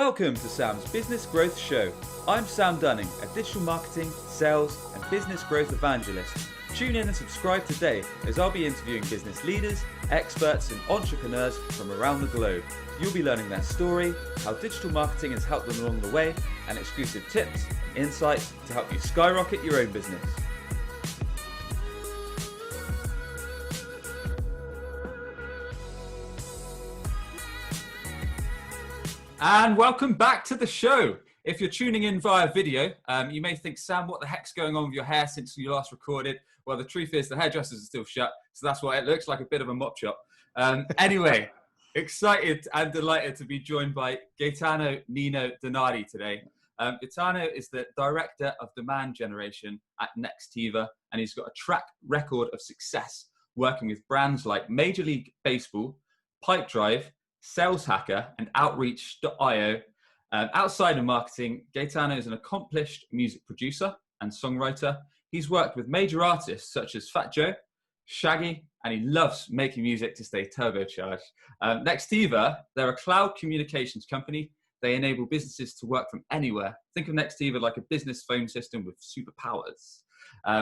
Welcome to Sam's Business Growth Show. I'm Sam Dunning, a digital marketing, sales and business growth evangelist. Tune in and subscribe today as I'll be interviewing business leaders, experts and entrepreneurs from around the globe. You'll be learning their story, how digital marketing has helped them along the way, and exclusive tips and insights to help you skyrocket your own business. And welcome back to the show. If you're tuning in via video, you may think, Sam, what the heck's going on with your hair since you last recorded? Well, the truth is the hairdressers are still shut, so that's why it looks like a bit of a mop shop. Anyway, excited and delighted to be joined by Gaetano Nino DiNardi today. Gaetano is the Director of Demand Generation at Nextiva, and he's got a track record of success working with brands like Major League Baseball, Pipedrive, Sales Hacker, and Outreach.io. Outside of marketing, Gaetano is an accomplished music producer and songwriter. He's worked with major artists such as Fat Joe, Shaggy, and he loves making music to stay turbocharged. Nextiva, they're a cloud communications company. They enable businesses to work from anywhere. Think of Nextiva like a business phone system with superpowers.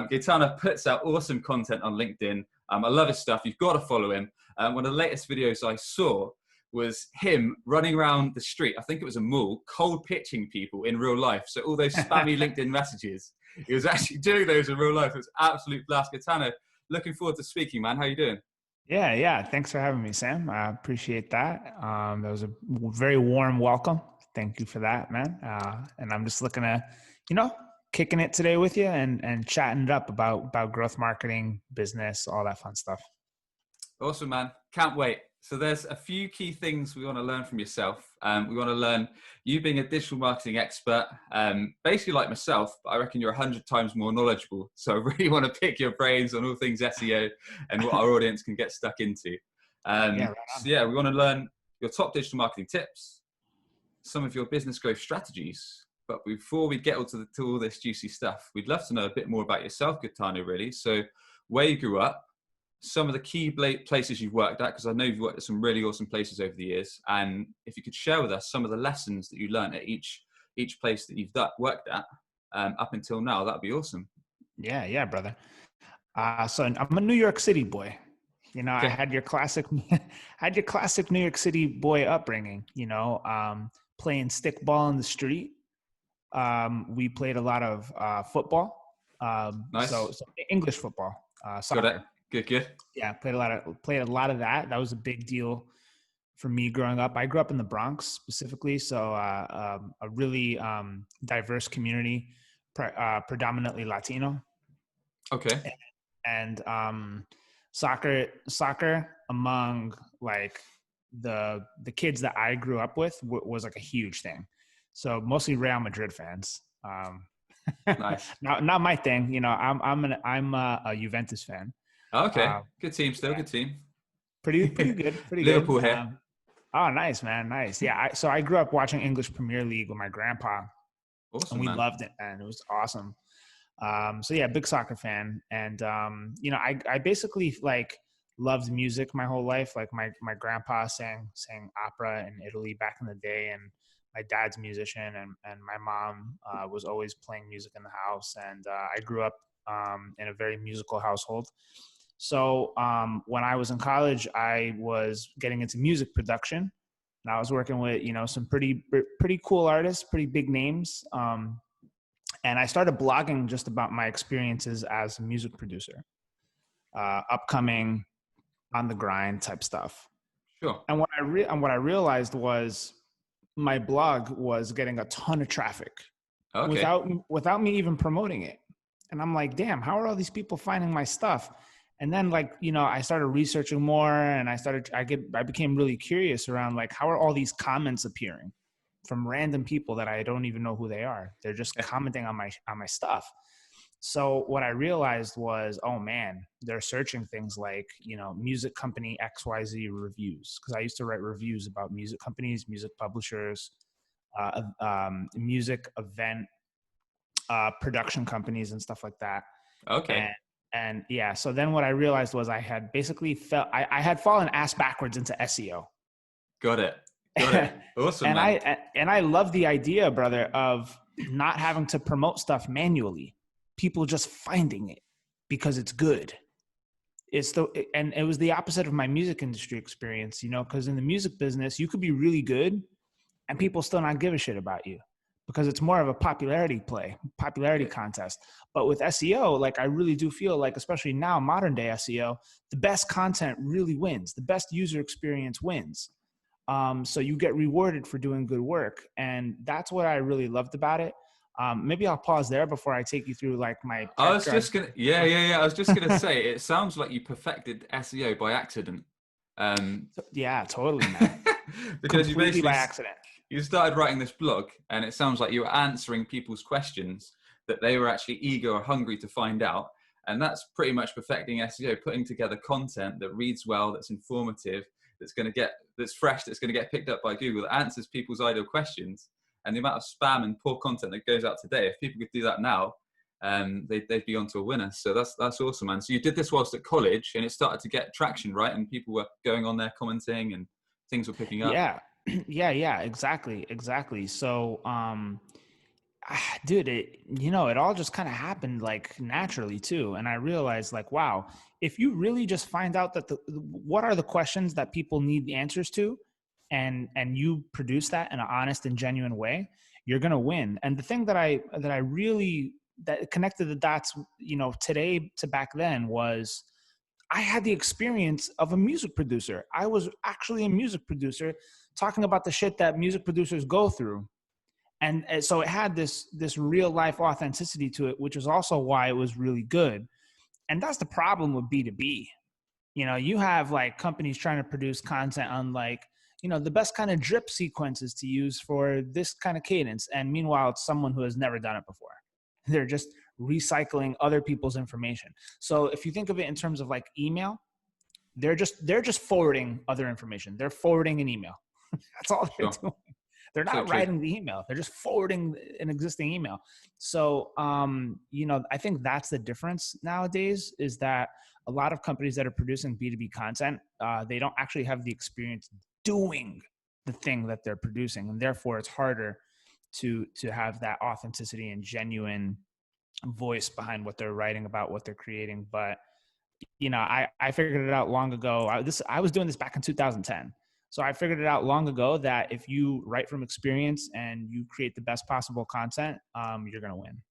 Gaetano puts out awesome content on LinkedIn. I love his stuff. You've got to follow him. One of the latest videos I saw was him running around the street. I think it was a mall, cold pitching people in real life. So all those spammy LinkedIn messages, he was actually doing those in real life. It was absolute blast. Gaetano, looking forward to speaking, man. How you doing? Yeah. Thanks for having me, Sam. I appreciate that. That was a very warm welcome. Thank you for that, man. And I'm just looking to, kicking it today with you and chatting it up about growth marketing, business, all that fun stuff. Awesome, man. Can't wait. So there's a few key things we want to learn from yourself. We want to learn you being a digital marketing expert, basically like myself, but I reckon you're 100 times more knowledgeable. So I really want to pick your brains on all things SEO and what our audience can get stuck into. We want to learn your top digital marketing tips, some of your business growth strategies. But before we get to all this juicy stuff, we'd love to know a bit more about yourself, Gaetano, really. So where you grew up, some of the key places you've worked at, because I know you've worked at some really awesome places over the years. And if you could share with us some of the lessons that you learned at each place that you've worked at up until now, that'd be awesome. Yeah, brother. So I'm a New York City boy. Okay. I had your classic New York City boy upbringing, playing stickball in the street. We played a lot of football. Nice. So English football, soccer. Got it. Good. Yeah, played a lot of that. That was a big deal for me growing up. I grew up in the Bronx specifically, so a really diverse community, predominantly Latino. Okay. And soccer among like the kids that I grew up with was like a huge thing. So mostly Real Madrid fans. Nice. Not my thing. I'm a Juventus fan. Okay. Good team still. Good team. Pretty good. Liverpool here. Oh, nice, man. Nice. Yeah. So I grew up watching English Premier League with my grandpa. Awesome, and we loved it, man. It was awesome. So yeah, big soccer fan. And, I basically like loved music my whole life. Like my grandpa sang opera in Italy back in the day, and my dad's a musician, and my mom was always playing music in the house. And I grew up in a very musical household. So when I was in college, I was getting into music production, and I was working with, some pretty cool artists, pretty big names. And I started blogging just about my experiences as a music producer, upcoming, on the grind type stuff. Sure. And what I realized was my blog was getting a ton of traffic without me even promoting it. And I'm like, damn, how are all these people finding my stuff? And then I started researching more, and I became really curious around like, how are all these comments appearing from random people that I don't even know who they are? They're just commenting on my stuff. So what I realized was, oh man, they're searching things like, music company XYZ reviews. Cause I used to write reviews about music companies, music publishers, music event, production companies and stuff like that. Okay. And yeah, so then what I realized was I had basically I had fallen ass backwards into SEO. Got it. Got it. Awesome, man. I love the idea, brother, of not having to promote stuff manually. People just finding it because it's good. And it was the opposite of my music industry experience, you know, because in the music business, you could be really good and people still not give a shit about you because it's more of a popularity contest. But with SEO, like I really do feel like, especially now, modern day SEO, the best content really wins. The best user experience wins. So you get rewarded for doing good work. And that's what I really loved about it. Maybe I'll pause there before I take you through like my I was just gonna, I was just gonna say, it sounds like you perfected SEO by accident. Yeah, totally, man. Because Completely you basically by accident. you started writing this blog, and it sounds like you were answering people's questions that they were actually eager or hungry to find out. And that's pretty much perfecting SEO, putting together content that reads well, that's informative, that's fresh, that's going to get picked up by Google, that answers people's ideal questions. And the amount of spam and poor content that goes out today, if people could do that now, they'd be onto a winner. So that's awesome, man. So you did this whilst at college, and it started to get traction, right? And people were going on there commenting, and things were picking up. Yeah, exactly. So, dude, it all just kind of happened like naturally too. And I realized like, wow, if you really just find out that what are the questions that people need the answers to, and you produce that in an honest and genuine way, you're going to win. And the thing that I really, that connected the dots, you know, today to back then was I had the experience of a music producer. I was actually a music producer talking about the shit that music producers go through. And so it had this real life authenticity to it, which is also why it was really good. And that's the problem with B2B. You know, you have like companies trying to produce content on like, you know, the best kind of drip sequences to use for this kind of cadence. And meanwhile, it's someone who has never done it before. They're just recycling other people's information. So if you think of it in terms of like email, they're just forwarding other information. They're forwarding an email. That's all they're doing. They're not writing the email. They're just forwarding an existing email. So, you know, I think that's the difference nowadays, is that a lot of companies that are producing B2B content, they don't actually have the experience doing the thing that they're producing. And therefore it's harder to have that authenticity and genuine voice behind what they're writing about, what they're creating. But, you know, I figured it out long ago. I was doing this back in 2010. So I figured it out long ago that if you write from experience and you create the best possible content, you're going to win.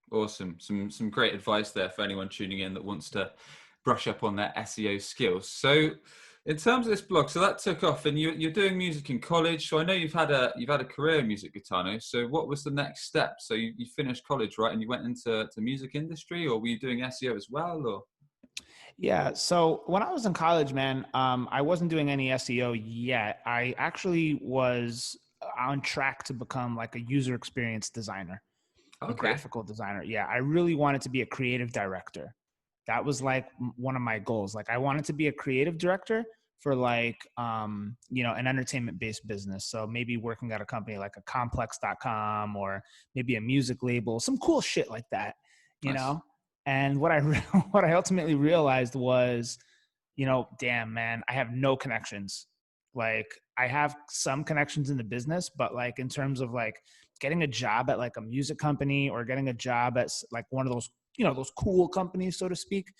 Awesome. Some great advice there for anyone tuning in that wants to brush up on their SEO skills. So in terms of this blog, so that took off, and you're doing music in college. So I know you've had a career in music, Gaetano. So what was the next step? So you finished college, right? And you went into the music industry, or were you doing SEO as well, or? Yeah. So when I was in college, man, I wasn't doing any SEO yet. I actually was on track to become like a user experience designer, a graphical designer. Yeah. I really wanted to be a creative director. That was like one of my goals. Like I wanted to be a creative director for like, you know, an entertainment based business. So maybe working at a company like a complex.com, or maybe a music label, some cool shit like that, you know? And what I ultimately realized was, you know, damn, man, I have no connections. Like I have some connections in the business, but like in terms of like getting a job at like a music company, or getting a job at like one of those, you know, those cool companies, so to speak,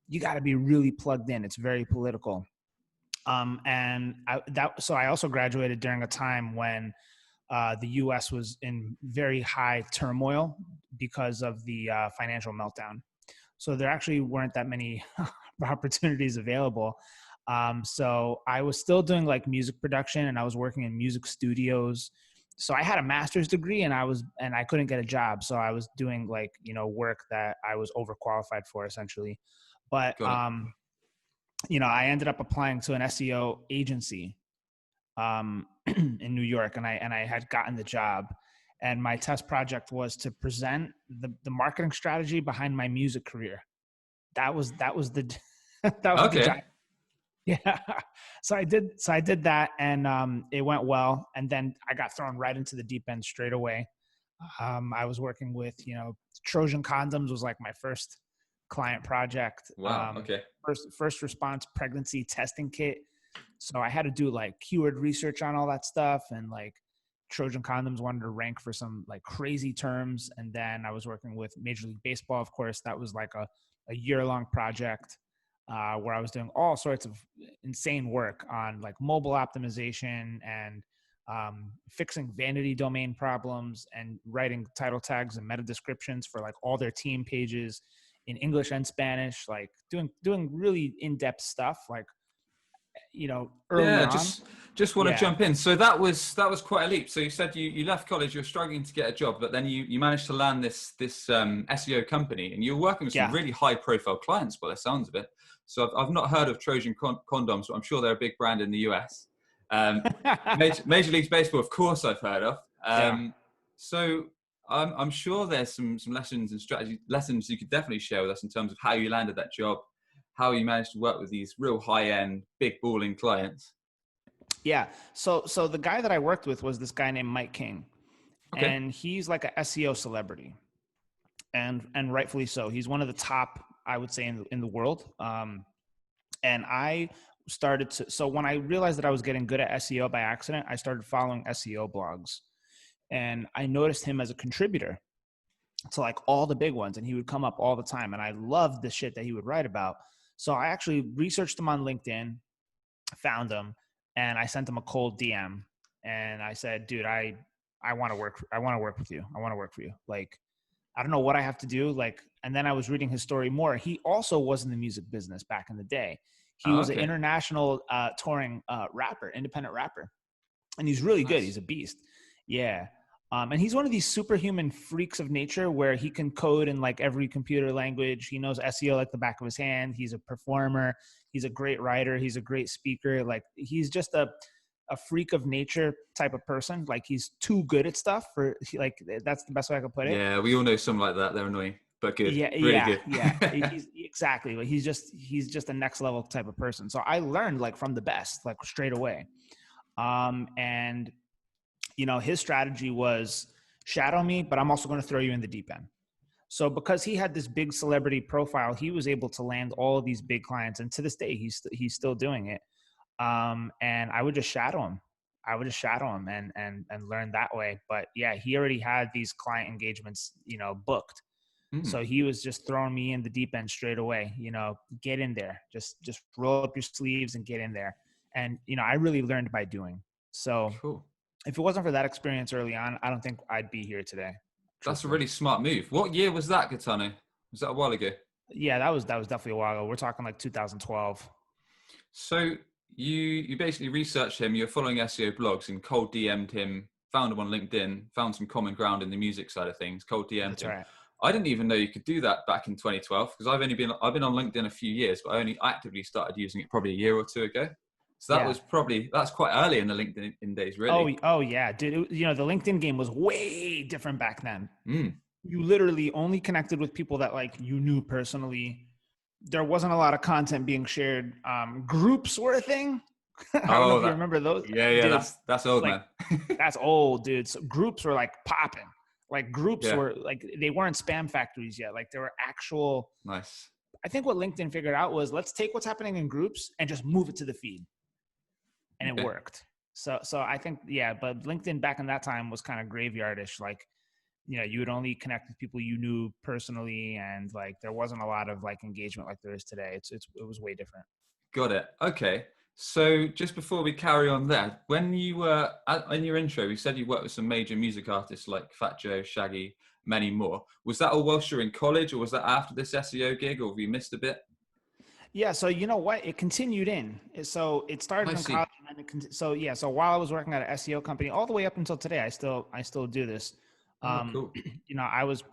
you got to be really plugged in. It's very political. So I also graduated during a time when the U.S. was in very high turmoil because of the financial meltdown. So there actually weren't that many opportunities available. So I was still doing like music production, and I was working in music studios. So I had a master's degree, and I couldn't get a job. So I was doing like, you know, work that I was overqualified for essentially. But, you know, I ended up applying to an SEO agency in New York, and I had gotten the job. And my test project was to present the marketing strategy behind my music career. That was the the job. Yeah. So I did that, and it went well. And then I got thrown right into the deep end straight away. I was working with, you know, Trojan Condoms was like my first client project. Wow. Okay. First response pregnancy testing kit. So I had to do like keyword research on all that stuff, and like Trojan condoms wanted to rank for some like crazy terms. And then I was working with Major League Baseball, of course. That was like a year-long project where I was doing all sorts of insane work on like mobile optimization and fixing vanity domain problems and writing title tags and meta descriptions for like all their team pages in English and Spanish, like doing really in-depth stuff, like, early Yeah, on. just want to Yeah. jump in. So that was quite a leap. So you said you left college, you're struggling to get a job, but then you managed to land this SEO company, and you're working with some Yeah. really high profile clients by the sounds of it. So I've not heard of Trojan condoms, but I'm sure they're a big brand in the US. Major League Baseball, of course, I've heard of. Yeah. So I'm sure there's some lessons and lessons you could definitely share with us in terms of how you landed that job, how you managed to work with these real high-end, big balling clients. Yeah. So the guy that I worked with was this guy named Mike King, Okay. and he's like a SEO celebrity, and rightfully so. He's one of the top, I would say, in the world. And I started to, so when I realized that I was getting good at SEO by accident, I started following SEO blogs, and I noticed him as a contributor to like all the big ones, and he would come up all the time, and I loved the shit that he would write about. So I actually researched him on LinkedIn, found him, and I sent him a cold DM, and I said, dude, I want to work. I want to work with you. I want to work for you. Like, I don't know what I have to do. Like, and then I was reading his story more. He also was in the music business back in the day. He Oh, was an okay. international touring rapper, independent rapper, and he's really good. Nice. He's a beast. Yeah. And he's one of these superhuman freaks of nature where he can code in like every computer language. He knows SEO like the back of his hand. He's a performer. He's a great writer. He's a great speaker. Like, he's just a freak of nature type of person. Like, he's too good at stuff for, like, that's the best way I could put it. Yeah, we all know someone like that. They're annoying, but good. Yeah, Really yeah, good. yeah. He's exactly like, he's just a next level type of person. So I learned like from the best, like straight away. And his strategy was shadow me, but I'm also going to throw you in the deep end. So because he had this big celebrity profile, he was able to land all of these big clients, and to this day, he's still doing it. And I would just shadow him. And learn that way. But yeah, he already had these client engagements, booked. Hmm. So he was just throwing me in the deep end straight away. Get in there, just roll up your sleeves and get in there. And I really learned by doing. So Cool. if it wasn't for that experience early on, I don't think I'd be here today. That's a Truthfully. really smart move. What year was that, Gaetano? Was that a while ago? Yeah, that was definitely a while ago. We're talking like 2012. So you basically researched him. You're following SEO blogs and cold DM'd him. Found him on LinkedIn. Found some common ground in the music side of things. Cold DM'd That's him. right. I didn't even know you could do that back in 2012 because I've been on LinkedIn a few years, but I only actively started using it probably a year or two ago. So Yeah. that's quite early in the LinkedIn days, Oh, really. oh yeah, dude. The LinkedIn game was way different back then. Mm. You literally only connected with people that like you knew personally. There wasn't a lot of content being shared. Groups were a thing. I don't know Oh, if you remember those, yeah, dude. that's old, Like, man. that's old, dude. So groups were like popping. Like, groups Yeah, were like, they weren't spam factories yet. Like, there were actual. nice. I think what LinkedIn figured out was, let's take what's happening in groups and just move it to the feed, and it Okay. worked. So I think, yeah, but LinkedIn back in that time was kind of graveyardish. Like, you would only connect with people you knew personally, and like there wasn't a lot of like engagement like there is today. It was way different. Got it. Okay. So just before we carry on there, when you were in your intro, you said you worked with some major music artists like Fat Joe, Shaggy, many more. Was that all whilst you were in college, or was that after this SEO gig, or have you missed a bit? Yeah. So you know what? It continued in. So it started I in college, see. and then so yeah. So while I was working at an SEO company, all the way up until today, I still do this. Oh, Um, cool. I was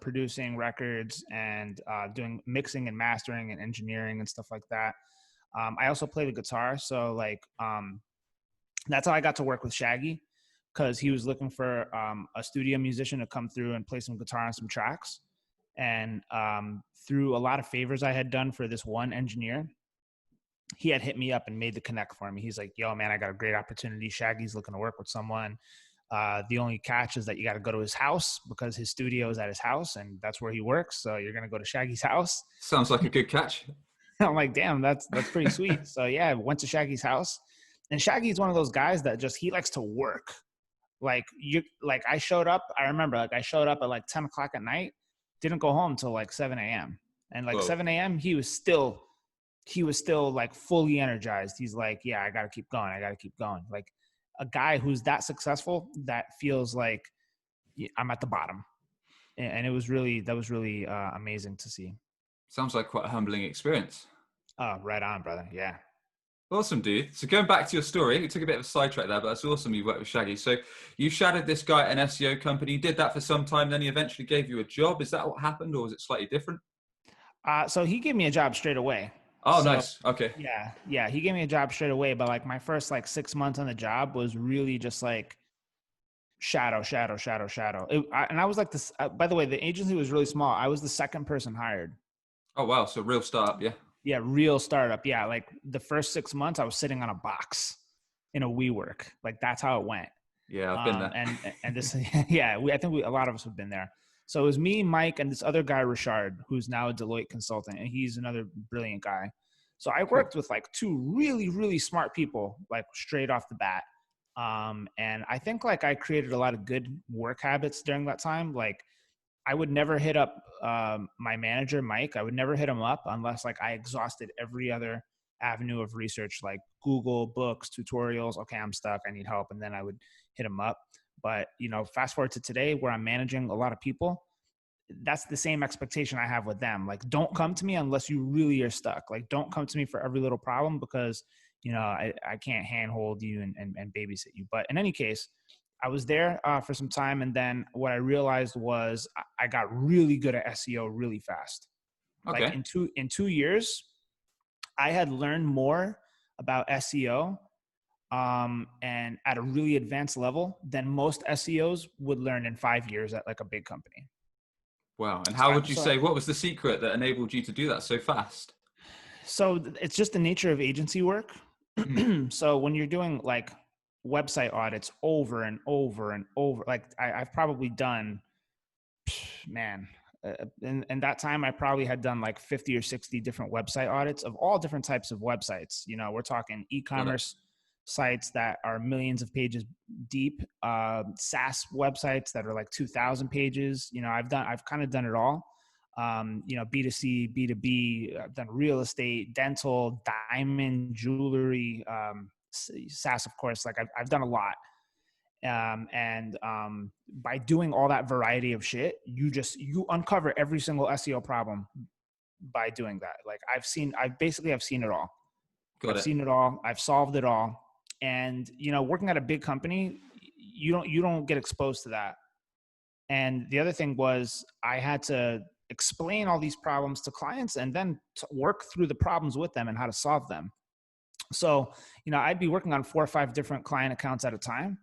producing records and doing mixing and mastering and engineering and stuff like that. I also play the guitar, so like that's how I got to work with Shaggy, because he was looking for a studio musician to come through and play some guitar on some tracks. And through a lot of favors I had done for this one engineer, he had hit me up and made the connect for me. He's like, yo, man, I got a great opportunity. Shaggy's looking to work with someone. The only catch is that you got to go to his house, because his studio is at his house and that's where he works. So you're going to go to Shaggy's house. Sounds like a good catch. I'm like, damn, that's pretty sweet. So yeah, I went to Shaggy's house, and Shaggy's one of those guys that just, he likes to work. Like I showed up, I remember like I showed up at like 10 o'clock at night, didn't go home till like 7 a.m. And like Whoa. 7 a.m. he was still like fully energized. He's like, yeah, I got to keep going. I got to keep going. Like a guy who's that successful, that feels like I'm at the bottom. And that was really amazing to see. Sounds like quite a humbling experience. Oh, right on, brother. Yeah. Awesome, dude. So going back to your story, we took a bit of a sidetrack there, but that's awesome you worked with Shaggy. So you shadowed this guy at an SEO company. You did that for some time, then he eventually gave you a job. Is that what happened, or was it slightly different? So he gave me a job straight away. Oh, So nice. Okay. yeah, he gave me a job straight away. But like my first like 6 months on the job was really just like shadow. And I was like this, by the way, the agency was really small. I was the second person hired. Oh, wow. So real startup, yeah. Yeah, real startup. Yeah, like the first 6 months I was sitting on a box in a WeWork. Like that's how it went. Yeah, I've been there. And this, yeah, I think a lot of us have been there. So it was me, Mike, and this other guy, Richard, who's now a Deloitte consultant, and he's another brilliant guy. So I worked with like two really, really smart people, like straight off the bat. And I think like I created a lot of good work habits during that time. Like I would never hit up my manager, Mike. I would never hit him up unless like I exhausted every other avenue of research, like Google, books, tutorials. Okay, I'm stuck. I need help. And then I would hit him up. But, fast forward to today where I'm managing a lot of people. That's the same expectation I have with them. Like, don't come to me unless you really are stuck. Like, don't come to me for every little problem because, I can't handhold you and babysit you. But in any case, I was there for some time. And then what I realized was I got really good at SEO really fast. Okay. Like in 2 years, I had learned more about SEO and at a really advanced level than most SEOs would learn in 5 years at like a big company. Wow. And how would you say, what was the secret that enabled you to do that so fast? So it's just the nature of agency work. So when you're doing like website audits over and over and over, like I've probably done, man, in that time, I probably had done like 50 or 60 different website audits of all different types of websites. We're talking e-commerce sites that are millions of pages deep, SaaS websites that are like 2,000 pages. I've kind of done it all. B2C, B2B, I've done real estate, dental, diamond, jewelry, SaaS, of course. Like I've done a lot. By doing all that variety of shit, you uncover every single SEO problem by doing that. Like I've seen it all. I've seen it all. I've solved it all. And, working at a big company, you don't get exposed to that. And the other thing was I had to explain all these problems to clients and then to work through the problems with them and how to solve them. So, I'd be working on 4 or 5 different client accounts at a time,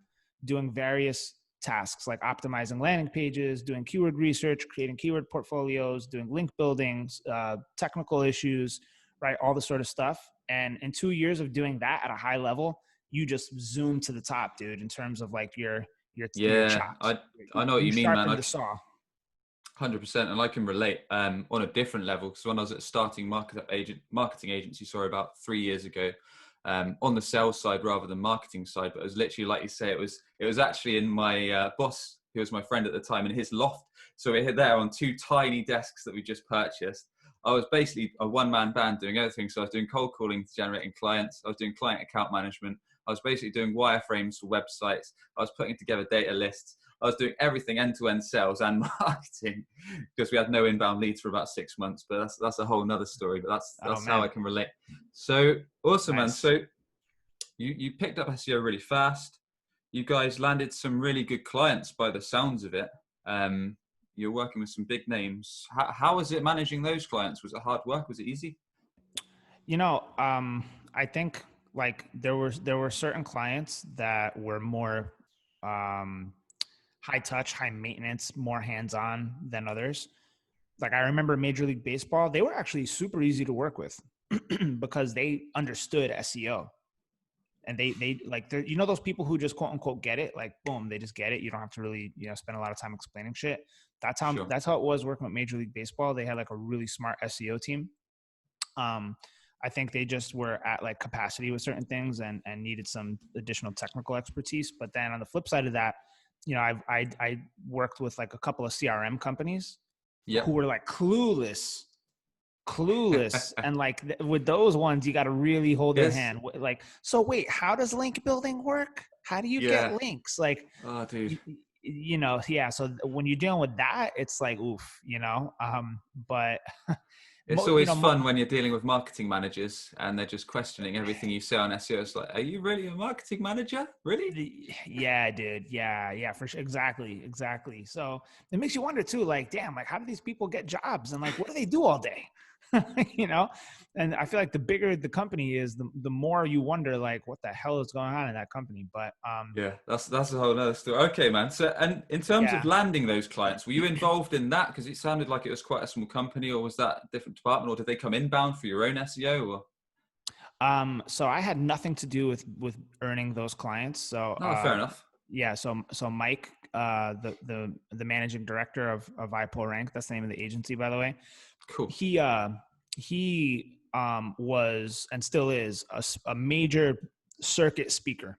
doing various tasks like optimizing landing pages, doing keyword research, creating keyword portfolios, doing link buildings, technical issues, right? All this sort of stuff. And in 2 years of doing that at a high level, you just zoom to the top, dude, in terms of like your chops. I know what you mean, man. The saw. 100%, and I can relate on a different level because when I was at a starting marketing agency, about 3 years ago, on the sales side rather than marketing side, but it was literally like you say, it was actually in my boss, who was my friend at the time, in his loft. So we were there on 2 tiny desks that we just purchased. I was basically a one-man band doing everything. So I was doing cold calling to generating clients. I was doing client account management. I was basically doing wireframes for websites. I was putting together data lists. I was doing everything end-to-end sales and marketing because we had no inbound leads for about 6 months. But that's a whole nother story. But that's how I can relate. So awesome, nice. Man. So you picked up SEO really fast. You guys landed some really good clients by the sounds of it. You're working with some big names. How was it managing those clients? Was it hard work? Was it easy? I think like there were certain clients that were more high touch, high maintenance, more hands-on than others. Like I remember Major League Baseball, they were actually super easy to work with because they understood SEO. And they like, those people who just quote unquote get it, like boom, they just get it. You don't have to really, spend a lot of time explaining shit. That's how it was working with Major League Baseball. They had like a really smart SEO team. I think they just were at like capacity with certain things and needed some additional technical expertise. But then on the flip side of that, you know, I worked with like a couple of CRM companies who Yep. were like clueless. And like with those ones, you got to really hold their Yes. hand. Like, so wait, how does link building work? How do you get Yeah. links? Like, Oh, dude. you know, yeah. So when you're dealing with that, it's like, oof, you know, but It's you always know, fun when you're dealing with marketing managers and they're just questioning everything you say on SEO. It's like, are you really a marketing manager? Really? yeah, dude. Yeah, for sure. Exactly. So it makes you wonder too, like, damn, like how do these people get jobs and like, what do they do all day? You know? And I feel like the bigger the company is, the more you wonder like, what the hell is going on in that company? But, Yeah, that's a whole nother story. Okay, man. So, and in terms of yeah. landing those clients, were you involved in that? Because it sounded like it was quite a small company, or was that a different department, or did they come inbound for your own SEO? Or So I had nothing to do with earning those clients. So, no, fair enough. yeah. So Mike, the managing director of iPull Rank, that's the name of the agency, by the way. Cool. He was and still is a major circuit speaker.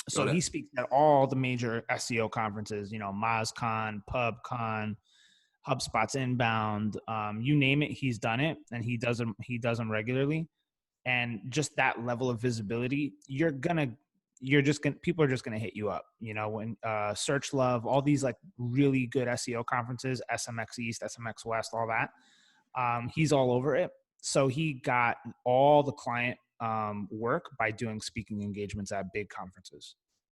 So Got he it. speaks at all the major SEO conferences, you know, MozCon, PubCon, HubSpot's Inbound, you name it, he's done it, and he does them regularly. And just that level of visibility, people are just gonna hit you up. You know, when Search Love, all these like really good SEO conferences, SMX East, SMX West, all that. He's all over it. So he got all the client work by doing speaking engagements at big conferences.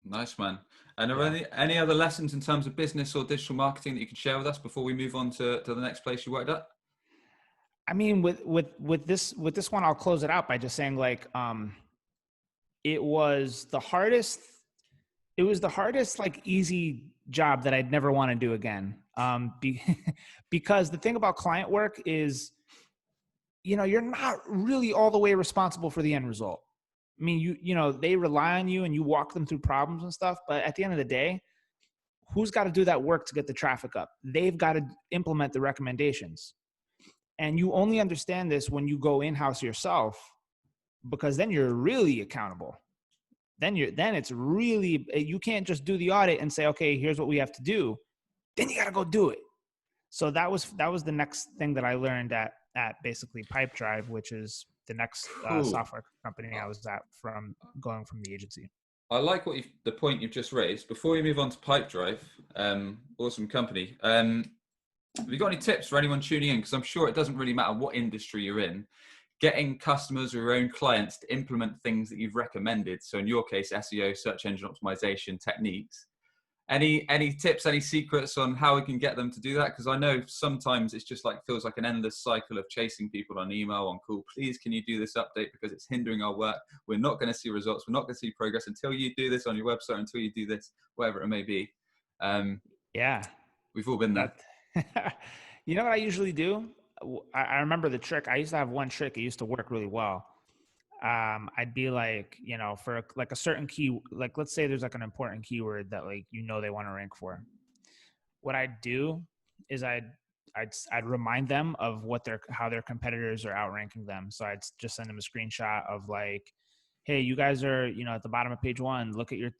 Nice, man. And are Yeah. any other lessons in terms of business or digital marketing that you can share with us before we move on to the next place you worked at? I mean, with this one, I'll close it out by just saying like, it was the hardest. It was the hardest, like easy job that I'd never want to do again. Because the thing about client work is, you know, you're not really all the way responsible for the end result. I mean, you know, they rely on you and you walk them through problems and stuff. But at the end of the day, who's got to do that work to get the traffic up? They've got to implement the recommendations. And you only understand this when you go in-house yourself, because then you're really accountable. Then it's really, you can't just do the audit and say, okay, here's what we have to do. Then you got to go do it. So that was the next thing that I learned at basically Pipedrive, which is the next Cool. software company I was at from going from the agency. I like the point you've just raised. Before we move on to Pipedrive, awesome company. Have you got any tips for anyone tuning in? Because I'm sure it doesn't really matter what industry you're in. Getting customers or your own clients to implement things that you've recommended. So in your case, SEO, search engine optimization techniques. Any tips, any secrets on how we can get them to do that? Because I know sometimes it's just like feels like an endless cycle of chasing people on email, on call. Please, can you do this update because it's hindering our work? We're not going to see results. We're not going to see progress until you do this on your website, until you do this, whatever it may be. Yeah, We've all been there. that. You know what I usually do? I remember the trick. I used to have one trick. It used to work really well. I'd be like, you know, for like a certain key, like let's say there's like an important keyword that like, you know, they want to rank for. What I'd do is I'd remind them of how their competitors are outranking them. So I'd just send them a screenshot of like, hey, you guys are, you know, at the bottom of page 1, look at your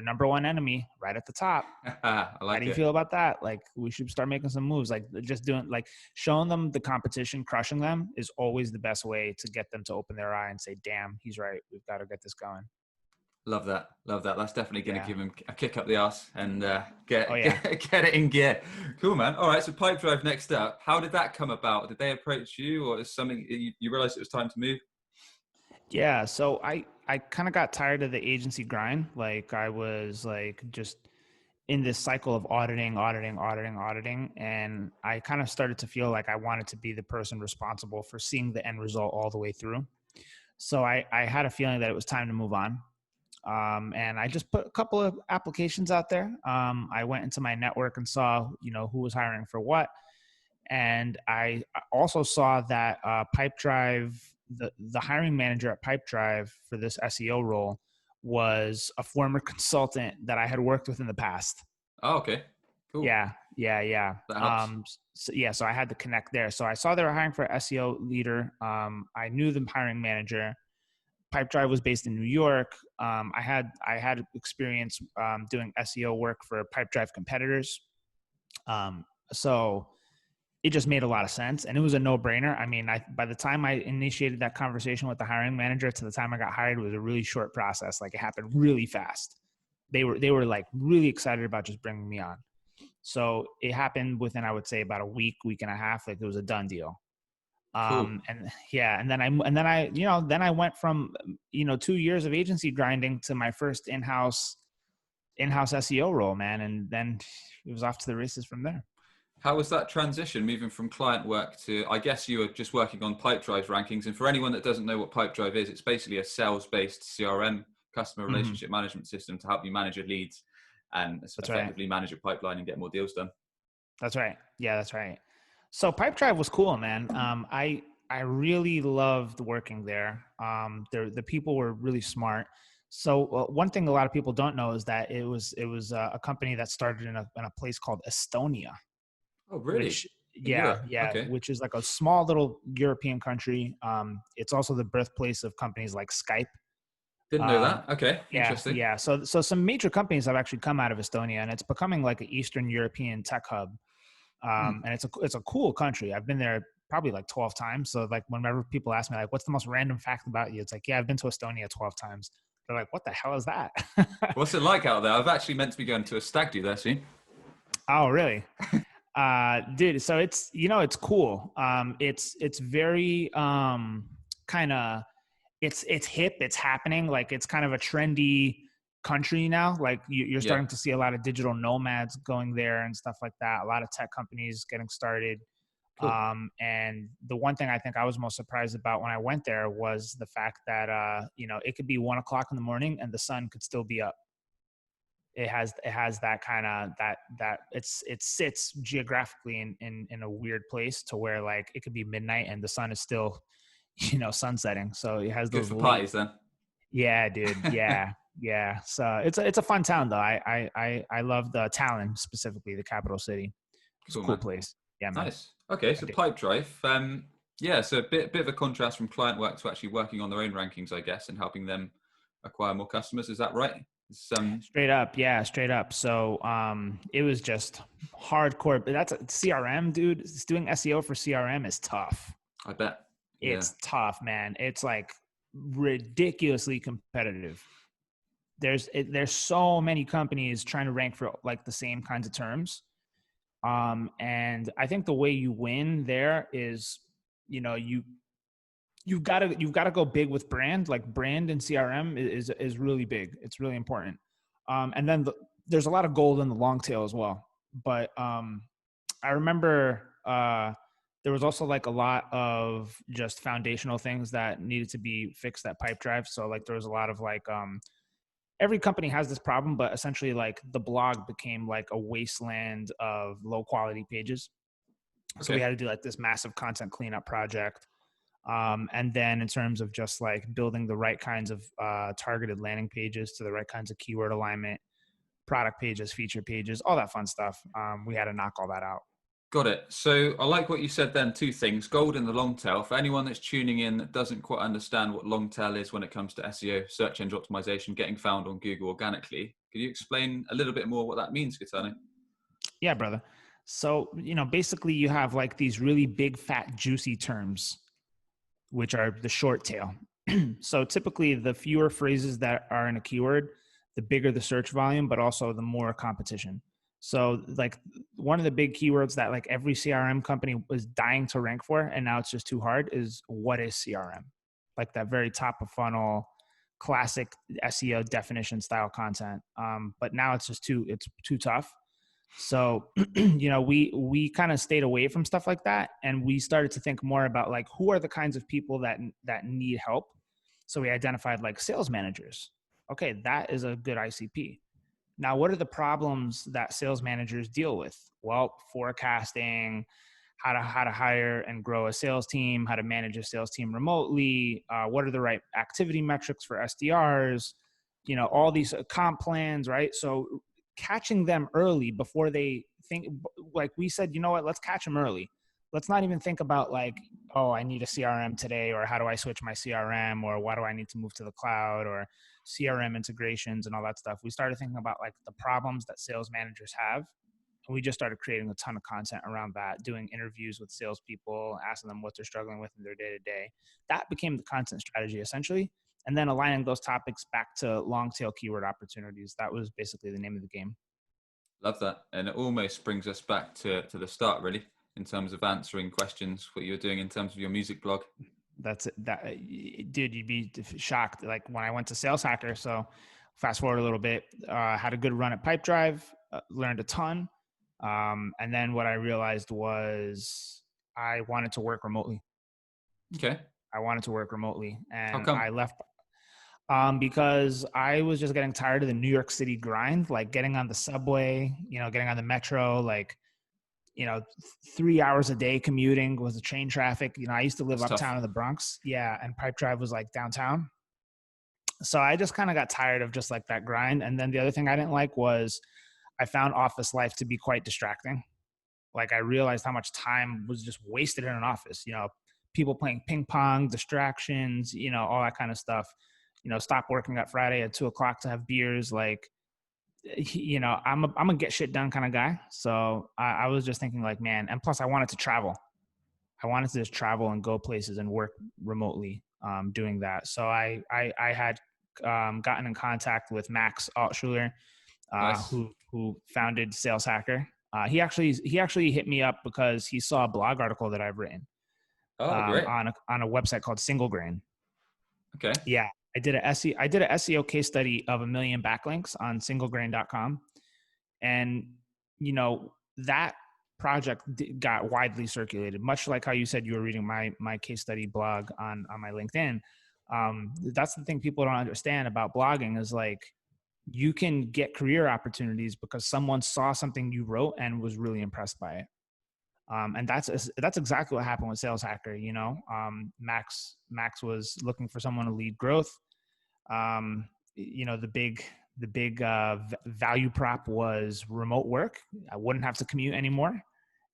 number one enemy right at the top. I How like do you it. feel about that? Like, we should start making some moves. Like, just doing, like, showing them the competition, crushing them is always the best way to get them to open their eye and say, damn, he's right. We've got to get this going. Love that. Love that. That's definitely going to Yeah. give him a kick up the arse and Oh, get, yeah. get it in gear. Cool, man. All right. So Pipedrive next up. How did that come about? Did they approach you, or is something you realized it was time to move? Yeah. So I kind of got tired of the agency grind. Like, I was like just in this cycle of auditing. And I kind of started to feel like I wanted to be the person responsible for seeing the end result all the way through. So I had a feeling that it was time to move on. And I just put a couple of applications out there. I went into my network and saw, you know, who was hiring for what. And I also saw that Pipedrive, the hiring manager at Pipedrive for this SEO role was a former consultant that I had worked with in the past. Oh, okay. Cool. Yeah. That helps. So I had to connect there. So I saw they were hiring for an SEO leader. I knew the hiring manager. Pipedrive was based in New York. I had experience doing SEO work for Pipedrive competitors. So it just made a lot of sense, and it was a no-brainer. I mean, by the time I initiated that conversation with the hiring manager to the time I got hired, it was a really short process. Like, it happened really fast. They were like really excited about just bringing me on. So it happened within, I would say, about a week and a half. Like, it was a done deal. Cool. And then I went from 2 years of agency grinding to my first in-house SEO role, man, and then it was off to the races from there. How was that transition moving from client work to, I guess you were just working on Pipedrive rankings. And for anyone that doesn't know what Pipedrive is, it's basically a sales-based CRM, customer relationship management system, to help you manage your leads and effectively manage your pipeline and get more deals done. That's right. Yeah, that's right. So Pipedrive was cool, man. I really loved working there. The people were really smart. So one thing a lot of people don't know is that it was a company that started in a place called Estonia. Oh, really? Which, in Europe? Okay. which is like a small little European country. It's also the birthplace of companies like Skype. Didn't know that. Okay, Yeah, interesting. yeah. So some major companies have actually come out of Estonia, and it's becoming like an Eastern European tech hub. And it's a cool country. I've been there probably like 12 times. So like whenever people ask me like, what's the most random fact about you? It's like, yeah, I've been to Estonia 12 times. They're like, what the hell is that? What's it like out there? I've actually meant to be going to a stag do there soon. Oh, really? Dude, so it's cool. It's very kind of it's hip, it's happening. Like, it's kind of a trendy country now. Like, you're starting to see a lot of digital nomads going there and stuff like that. A lot of tech companies getting started. Cool. And the one thing I think I was most surprised about when I went there was the fact that it could be 1 o'clock in the morning and the sun could still be up. It has that kind of that it sits geographically in a weird place to where, like, it could be midnight and the sun is still sunsetting. So it has Good those for parties then. Yeah, dude. Yeah. So it's a fun town though. I love the Tallinn, specifically the capital city. It's a cool place. Yeah, man. Nice. Okay, so Pipedrive. So a bit of a contrast from client work to actually working on their own rankings, I guess, and helping them acquire more customers. Is that right? Straight up. Yeah, straight up. So it was just hardcore. But that's a CRM, dude. Doing SEO for CRM is tough. I bet. It's tough, man. It's like ridiculously competitive. There's so many companies trying to rank for like the same kinds of terms. And I think the way you win there is, you've got to go big with brand. Like, brand and CRM is really big. It's really important. And then there's a lot of gold in the long tail as well. But I remember there was also like a lot of just foundational things that needed to be fixed at Pipedrive. So like there was a lot of like every company has this problem, but essentially like the blog became like a wasteland of low quality pages. So we had to do like this massive content cleanup project. And then in terms of just like building the right kinds of targeted landing pages to the right kinds of keyword alignment, product pages, feature pages, all that fun stuff. We had to knock all that out. Got it. So I like what you said then. Two things: gold in the long tail. For anyone that's tuning in that doesn't quite understand what long tail is when it comes to SEO, search engine optimization, getting found on Google organically, can you explain a little bit more what that means, Gaetano? Yeah, brother. So, basically you have like these really big, fat, juicy terms, which are the short tail. So typically the fewer phrases that are in a keyword, the bigger the search volume, but also the more competition. So like one of the big keywords that like every CRM company was dying to rank for, and now it's just too hard, is what is CRM? Like that very top of funnel, classic SEO definition style content. But now it's just too tough. So, we kind of stayed away from stuff like that. And we started to think more about like, who are the kinds of people that need help? So we identified like sales managers. Okay, that is a good ICP. Now, what are the problems that sales managers deal with? Well, forecasting, how to hire and grow a sales team, how to manage a sales team remotely, what are the right activity metrics for SDRs, all these comp plans, right? So catching them early before they think, like we said, you know what, let's catch them early. Let's not even think about like, oh, I need a CRM today, or how do I switch my CRM, or why do I need to move to the cloud, or CRM integrations and all that stuff. We started thinking about like the problems that sales managers have. And we just started creating a ton of content around that, doing interviews with salespeople, asking them what they're struggling with in their day to day. That became the content strategy essentially. And then aligning those topics back to long tail keyword opportunities. That was basically the name of the game. Love that. And it almost brings us back to the start, really, in terms of answering questions, what you're doing in terms of your music blog. That's it. Dude, you'd be shocked. Like when I went to Sales Hacker, so fast forward a little bit, had a good run at Pipedrive, learned a ton. And then what I realized was I wanted to work remotely. Okay. I wanted to work remotely, and How come? I left because I was just getting tired of the New York City grind, like getting on the subway, getting on the metro, like, 3 hours a day commuting was the train traffic. I used to live That's uptown tough. in the Bronx. Yeah. And Pipedrive was like downtown. So I just kind of got tired of just like that grind. And then the other thing I didn't like was I found office life to be quite distracting. Like I realized how much time was just wasted in an office, people playing ping pong, distractions, all that kind of stuff. Stop working at Friday at 2:00 to have beers. Like, I'm a get shit done kind of guy. So I was just thinking like, man, and plus I wanted to travel. I wanted to just travel and go places and work remotely doing that. So I had gotten in contact with Max Altschuler, Nice. who founded Sales Hacker. He actually hit me up because he saw a blog article that I've written Oh, great. on a website called Single Grain. Okay. Yeah, I did a SEO case study of 1 million backlinks on singlegrain.com. And, that project got widely circulated, much like how you said you were reading my case study blog on my LinkedIn. That's the thing people don't understand about blogging is like, you can get career opportunities because someone saw something you wrote and was really impressed by it. And that's exactly what happened with Sales Hacker. Max was looking for someone to lead growth. The big value prop was remote work. I wouldn't have to commute anymore.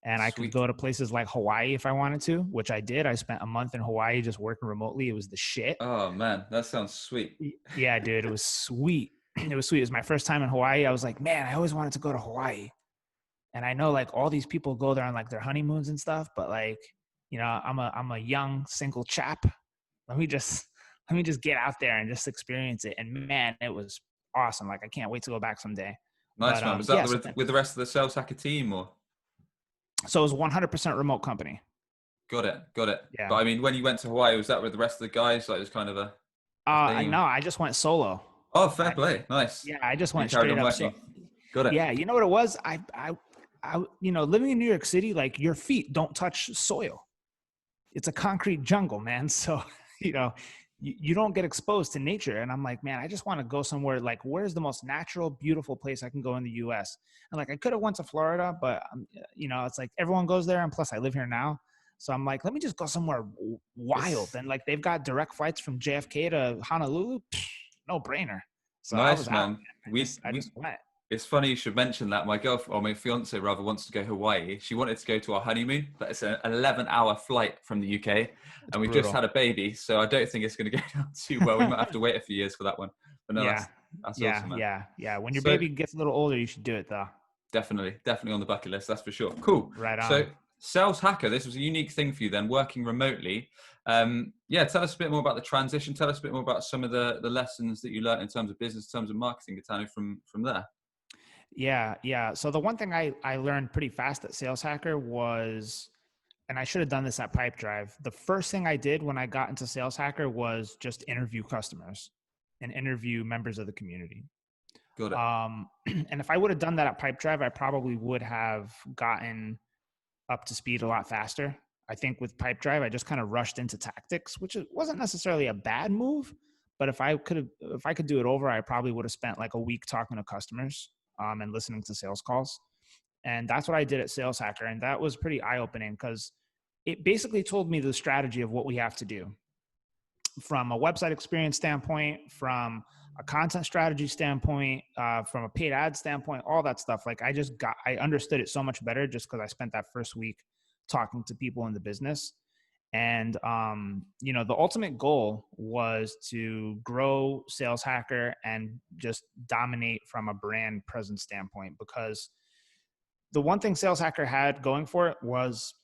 And I could Sweet. go to places like Hawaii if I wanted to, which I did. I spent a month in Hawaii just working remotely. It was the shit. Oh, man, that sounds sweet. Yeah, dude, it was sweet. It was sweet. It was my first time in Hawaii. I was like, man, I always wanted to go to Hawaii. And I know like all these people go there on like their honeymoons and stuff, but like, I'm a young single chap. Let me just get out there and just experience it. And man, it was awesome. Like I can't wait to go back someday. Nice, But man. Was that yeah, with the rest of the Sales Hacker team, or? so it was 100% remote company. Got it. Yeah. But I mean, when you went to Hawaii, was that with the rest of the guys? Like it was kind of a thing? No, I just went solo. Oh, fair play. Nice. Yeah, I just You went carried straight on up. So working. Got it. yeah, you know what it was? I living in New York City, like your feet don't touch soil. It's a concrete jungle, man. So, you don't get exposed to nature. And I'm like, man, I just want to go somewhere like, where's the most natural, beautiful place I can go in the US? And like, I could have went to Florida, but it's like everyone goes there. And plus I live here now. So I'm like, let me just go somewhere wild. And like, they've got direct flights from JFK to Honolulu. No brainer. So I was Nice, out. man. I just went. It's funny you should mention that. My girlfriend, or my fiance rather, wants to go Hawaii. She wanted to go to our honeymoon, but it's an 11-hour flight from the UK, and we've brutal. just had a baby, so I don't think it's going to go down too well. We might have to wait a few years for that one. But no, Yeah. that's awesome, man. Yeah. When your baby gets a little older, you should do it though. Definitely on the bucket list. That's for sure. Cool. Right on. So, Sales Hacker, this was a unique thing for you then, working remotely. Tell us a bit more about the transition. Tell us a bit more about some of the lessons that you learned in terms of business, in terms of marketing, Gaetano, from there. Yeah. So the one thing I learned pretty fast at Sales Hacker was, and I should have done this at Pipedrive, the first thing I did when I got into Sales Hacker was just interview customers and interview members of the community. Got it. And if I would have done that at Pipedrive, I probably would have gotten up to speed a lot faster. I think with Pipedrive, I just kind of rushed into tactics, which wasn't necessarily a bad move, but if I could do it over, I probably would have spent like a week talking to customers and listening to sales calls. And that's what I did at Sales Hacker. And that was pretty eye-opening because it basically told me the strategy of what we have to do from a website experience standpoint, from a content strategy standpoint, from a paid ad standpoint, all that stuff. Like I understood it so much better just because I spent that first week talking to people in the business. And, the ultimate goal was to grow Sales Hacker and just dominate from a brand presence standpoint, because the one thing Sales Hacker had going for it was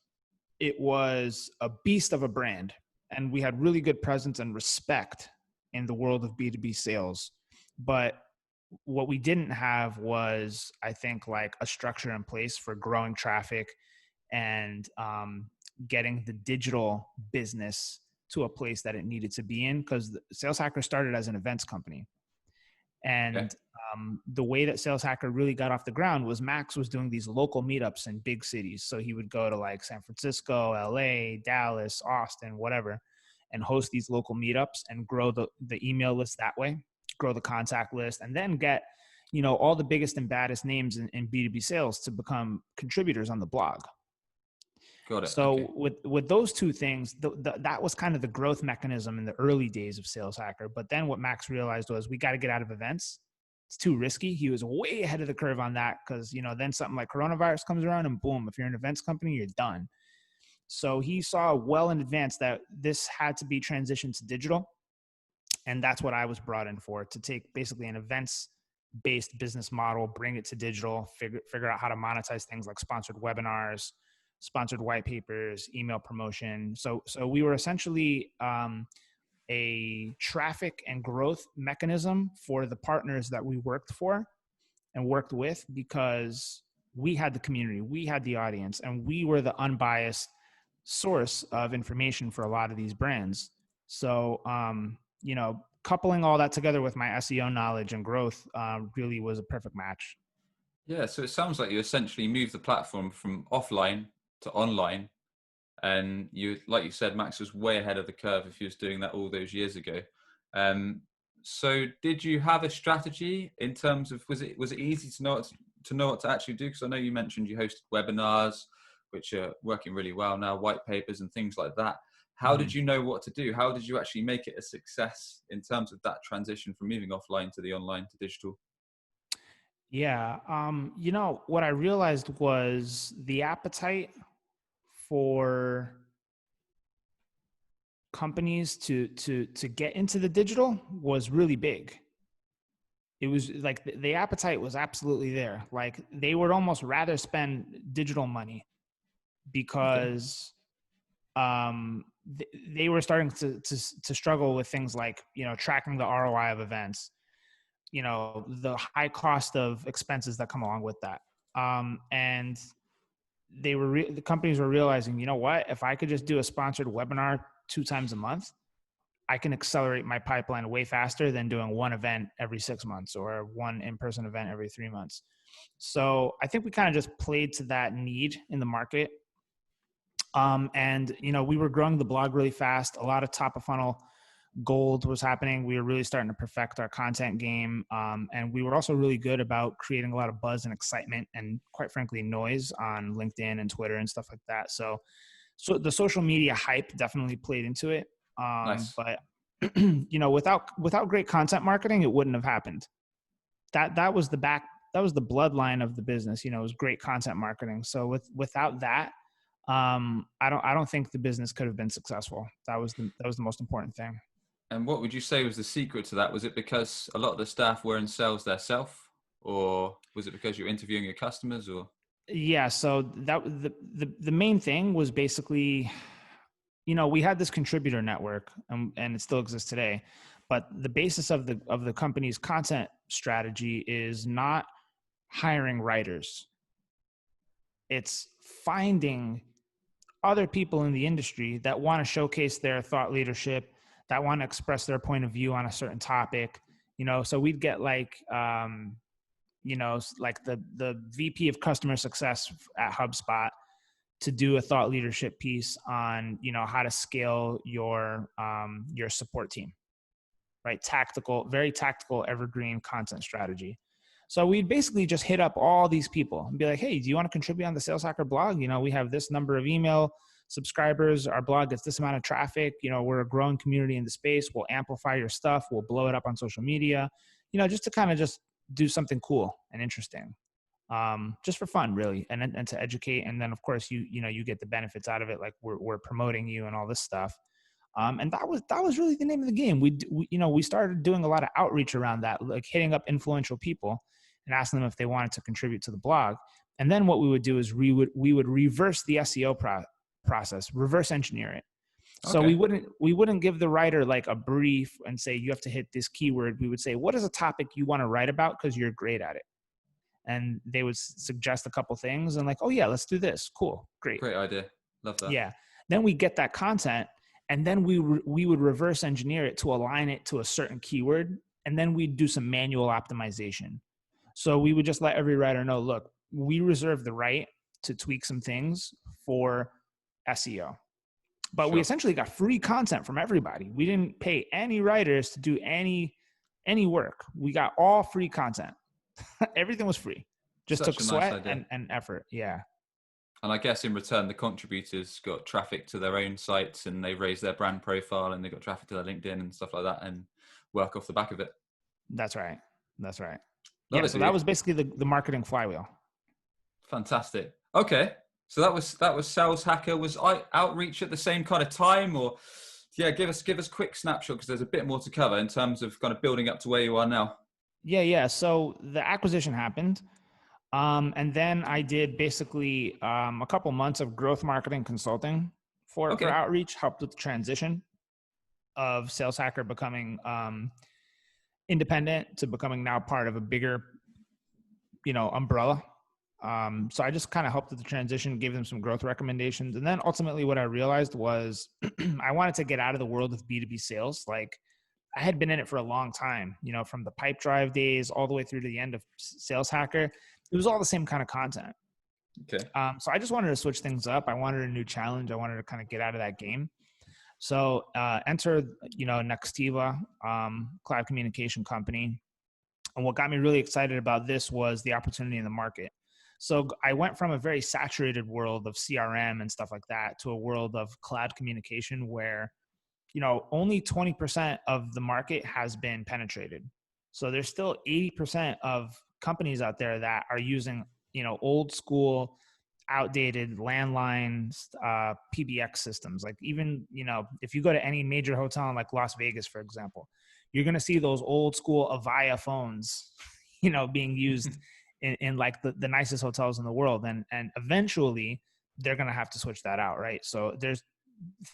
a beast of a brand. And we had really good presence and respect in the world of B2B sales. But what we didn't have was, I think, like a structure in place for growing traffic and getting the digital business to a place that it needed to be in, because Sales Hacker started as an events company. And the way that Sales Hacker really got off the ground was Max was doing these local meetups in big cities. So he would go to like San Francisco, LA, Dallas, Austin, whatever, and host these local meetups and grow the email list that way, grow the contact list, and then get, all the biggest and baddest names in B2B sales to become contributors on the blog. Got it. So okay. with those two things, that was kind of the growth mechanism in the early days of Sales Hacker. But then what Max realized was we got to get out of events. It's too risky. He was way ahead of the curve on that because, then something like coronavirus comes around and boom, if you're an events company, you're done. So he saw well in advance that this had to be transitioned to digital. And that's what I was brought in for, to take basically an events-based business model, bring it to digital, figure out how to monetize things like sponsored webinars, sponsored white papers, email promotion. So we were essentially a traffic and growth mechanism for the partners that we worked for and worked with, because we had the community, we had the audience, and we were the unbiased source of information for a lot of these brands. So, coupling all that together with my SEO knowledge and growth really was a perfect match. Yeah. So it sounds like you essentially moved the platform from offline to online. And like you said, Max was way ahead of the curve if he was doing that all those years ago. So did you have a strategy in terms of, was it easy to know what to actually do? Because I know you mentioned you hosted webinars, which are working really well now, white papers and things like that. How did you know what to do? How did you actually make it a success in terms of that transition from moving offline to the online to digital? Yeah. What I realized was the appetite for companies to get into the digital was really big. It was like the appetite was absolutely there. Like they would almost rather spend digital money because they were starting to struggle with things like, tracking the ROI of events, the high cost of expenses that come along with that. And the companies were realizing, what, if I could just do a sponsored webinar 2 times a month, I can accelerate my pipeline way faster than doing one event every 6 months or one in-person event every 3 months. So I think we kind of just played to that need in the market. And, we were growing the blog really fast. A lot of top of funnel gold was happening. We were really starting to perfect our content game. And we were also really good about creating a lot of buzz and excitement and, quite frankly, noise on LinkedIn and Twitter and stuff like that. So the social media hype definitely played into it. Nice. But, without great content marketing, it wouldn't have happened. That was the bloodline of the business. It was great content marketing. So without that, I don't think the business could have been successful. That was the most important thing. And what would you say was the secret to that? Was it because a lot of the staff were in sales themselves, or was it because you're interviewing your customers, or? Yeah. So that the main thing was basically, we had this contributor network and it still exists today, but the basis of the company's content strategy is not hiring writers. It's finding other people in the industry that want to showcase their thought leadership, that want to express their point of view on a certain topic. So we'd get like, like the VP of customer success at HubSpot to do a thought leadership piece on, how to scale your support team, right? Very tactical, evergreen content strategy. So we'd basically just hit up all these people and be like, hey, do you want to contribute on the Sales Hacker blog? We have this number of email subscribers, our blog gets this amount of traffic. You know, we're a growing community in the space. We'll amplify your stuff. We'll blow it up on social media, you know, just to kind of just do something cool and interesting, just for fun, really, and to educate. And then, of course, you know, you get the benefits out of it, like we're promoting you and all this stuff. And that was really the name of the game. We started doing a lot of outreach around that, like hitting up influential people and asking them if they wanted to contribute to the blog. And then what we would do is we would reverse the SEO process, reverse engineer it. So Okay. we wouldn't give the writer like a brief and say, you have to hit this keyword. We would say, what is a topic you want to write about? Because you're great at it. And they would suggest a couple things and like, oh yeah, let's do this. Cool. Great. Great idea. Love that. Yeah. Then we get that content, and then we would reverse engineer it to align it to a certain keyword. And then we'd do some manual optimization. So we would just let every writer know, look, we reserve the right to tweak some things for SEO. But we essentially got free content from everybody. We didn't pay any writers to do any work. We got all free content. Everything was free. Just took sweat and effort. Yeah. And I guess in return, the contributors got traffic to their own sites, and they raised their brand profile, and they got traffic to their LinkedIn and stuff like that, and work off the back of it. That's right. That's right. Love it, so that was basically the marketing flywheel. Fantastic. Okay. So that was Sales Hacker. Was outreach at the same kind of time, or yeah, give us quick snapshot, because there's a bit more to cover in terms of kind of building up to where you are now. Yeah. So the acquisition happened. And then I did basically a couple months of growth marketing consulting for outreach, helped with the transition of Sales Hacker becoming independent to becoming now part of a bigger, you know, umbrella. So I just kind of helped with the transition, gave them some growth recommendations. And then ultimately what I realized was I wanted to get out of the world of B2B sales. Like, I had been in it for a long time, you know, from the Pipedrive days all the way through to the end of Sales Hacker. It was all the same kind of content. Okay. So I just wanted to switch things up. I wanted a new challenge. I wanted to kind of get out of that game. So enter, you know, Nextiva, cloud communication company. And what got me really excited about this was the opportunity in the market. So I went from a very saturated world of CRM and stuff like that to a world of cloud communication where, you know, only 20% of the market has been penetrated. So there's still 80% of companies out there that are using, you know, old school, outdated landline PBX systems. Like, even, you know, if you go to any major hotel in like Las Vegas, for example, you're going to see those old school Avaya phones, you know, being used in like the nicest hotels in the world. And eventually they're going to have to switch that out. Right. So there's,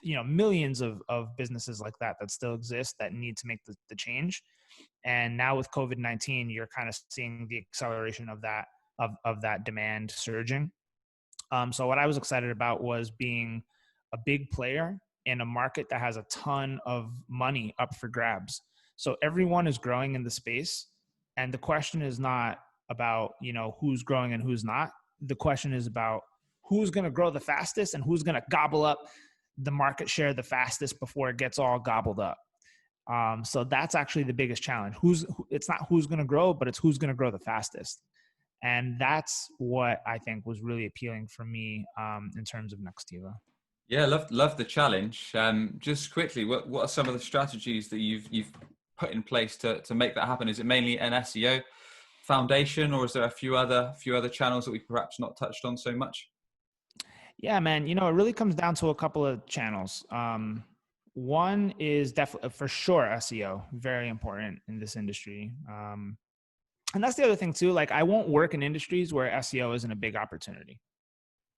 you know, millions of businesses like that still exist that need to make the change. And now with COVID-19, you're kind of seeing the acceleration of that demand surging. So what I was excited about was being a big player in a market that has a ton of money up for grabs. So everyone is growing in the space. And the question is not about, you know, who's growing and who's not. The question is about who's going to grow the fastest and who's going to gobble up the market share the fastest before it gets all gobbled up. So that's actually the biggest challenge. It's not who's going to grow, but it's who's going to grow the fastest. And that's what I think was really appealing for me in terms of Nextiva. Yeah, love the challenge. Just quickly, what are some of the strategies that you've put in place to make that happen? Is it mainly an SEO foundation, or is there a few other channels that we've perhaps not touched on so much? Yeah, man. You know, it really comes down to a couple of channels. One is definitely for sure SEO, very important in this industry. And that's the other thing too. Like, I won't work in industries where SEO isn't a big opportunity.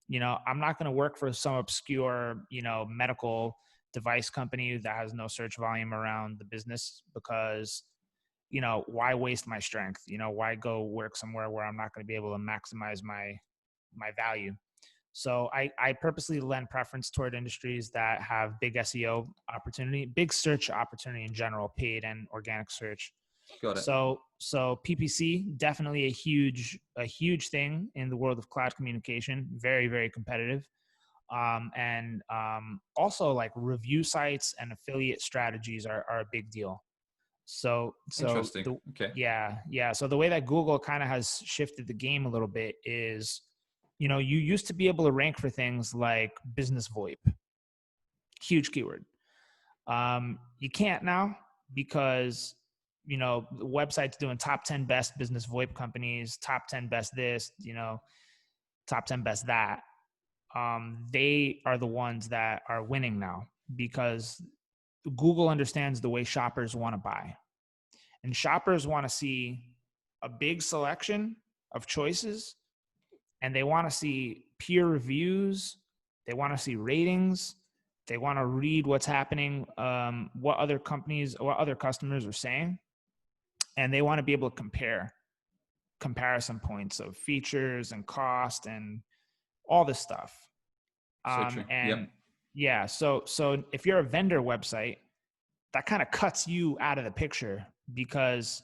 You know, I'm not going to work for some obscure, you know, medical device company that has no search volume around the business, because, you know, why waste my strength? You know, why go work somewhere where I'm not going to be able to maximize my value? So I purposely lend preference toward industries that have big SEO opportunity, big search opportunity in general, paid and organic search. Got it. So PPC, definitely a huge thing in the world of cloud communication. Very, very competitive. And also like review sites and affiliate strategies are a big deal. So Interesting. Okay. Yeah. So the way that Google kind of has shifted the game a little bit is you know, you used to be able to rank for things like business VoIP, huge keyword. You can't now because, you know, the website's doing top 10 best business VoIP companies, top 10 best this, you know, top 10 best that. They are the ones that are winning now because Google understands the way shoppers want to buy. And shoppers want to see a big selection of choices, and they want to see peer reviews. They want to see ratings. They want to read what's happening, what other companies, what other customers are saying. And they want to be able to compare comparison points of features and cost and all this stuff. So true. And yeah, so if you're a vendor website, that kind of cuts you out of the picture, because